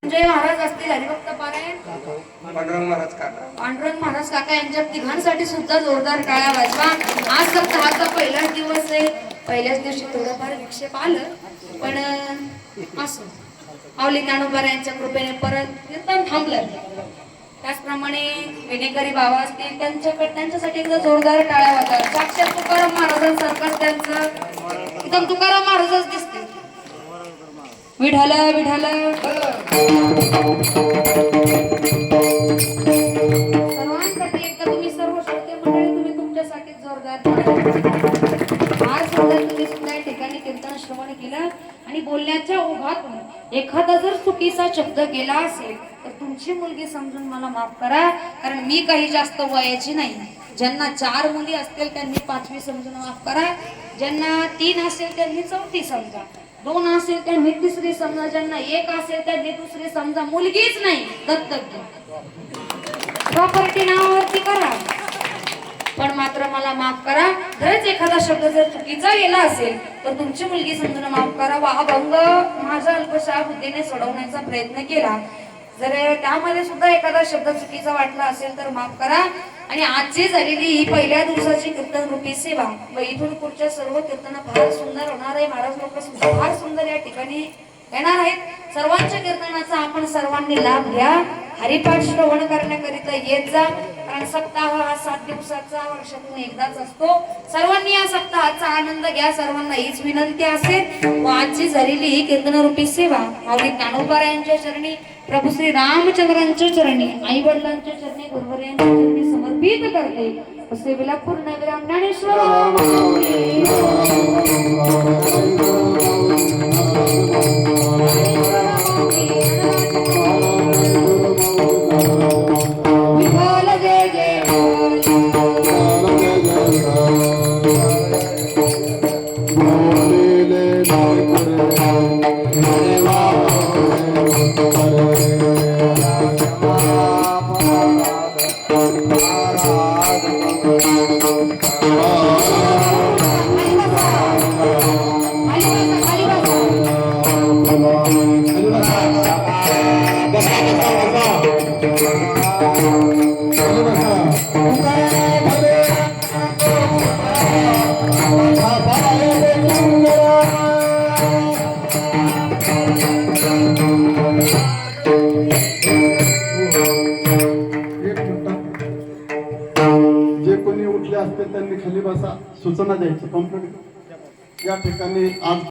जय महाराज असतील हरिभक्त पारायण पांडुरंग महाराज काका यांच्या तिघांसाठी सुद्धा जोरदार टाळ्या वाजवा। आज सप्ताहाचा पहिलाच दिवस आहे, पहिल्याच दिवशी थोडंफार विक्षेप आलं, पण असं माऊली ज्ञानोबा यांच्या कृपेने परत कीर्तन थांबलं। त्याचप्रमाणे विनेकरी बाबा असतील त्यांच्यासाठी एकदा जोरदार टाळ्या वाजवा। साक्षात तुकाराम महाराजांसारखं त्यांचं एकदम तुकाराम महाराजच दिसते। विठ्ठल विठ्ठल सर्वांसाठी एकदा तुम्ही सर्व श्रोते मंडळी तुम्ही तुमच्यासाठी जोरदार फार सुंदर तुम्ही सुद्धा या ठिकाणी कीर्तन श्रवण केलं आणि बोलण्याच्या ओघातून एखादा जर चुकीचा शब्द केला असेल तर तुमची मुलगी समजून मला माफ करा, कारण मी काही जास्त वयाची नाही। ज्यांना 4 मुली असतील त्यांनी 5वी समजून माफ करा, ज्यांना 3 असेल त्यांनी 4थी समजा, 2 असेल त्यांनी 3री समजा, ज्यांना 1 असेल त्यांनी 2री समजा। मुलगीच नाही दत्तक घ्या, प्रॉपर्टी नावावरती करा, पण मात्र मला माफ करा। जरच एखादा शब्द जर चुकीचा गेला असेल तर तुमची मुलगी समजून माफ करा। वा भंग माझ्या अल्पशा बुद्धीने सोडवण्याचा प्रयत्न केला, जर त्यामध्ये सुद्धा एखादा शब्द चुकीचा वाटला असेल तर माफ करा। आणि आजची झालेली ही पहिल्या दिवसाची कीर्तन रूपी सेवा व इथून पुढच्या सर्व कीर्तन फार सुंदर होणार आहे। महाराज लोक सुद्धा फार सुंदर या ठिकाणी येणार आहेत। सर्वांच्या कीर्तनाचा आपण सर्वांनी लाभ घ्या, हरिपाठ श्रवण करण्याकरिता येत जा, कारण सप्ताह हा 7 दिवसाचा वर्षातून एकदाच असतो। सर्वांनी या सप्ताहाचा आनंद घ्या, सर्वांना हीच विनंती असेल। व आजची झालेली ही कीर्तन रूपी सेवा माऊली ज्ञानोबा यांच्या चरणी, प्रभू श्री रामचंद्रांच्या चरणी, आई वडिलांच्या चरणी, गुरुवर यांच्या चरणी समर्पित करते। असे विलापूर नगराम ज्ञानेश्वर त्यांनी खाली बसा, सूचना द्यायची कंप्लीट। या ठिकाणी आज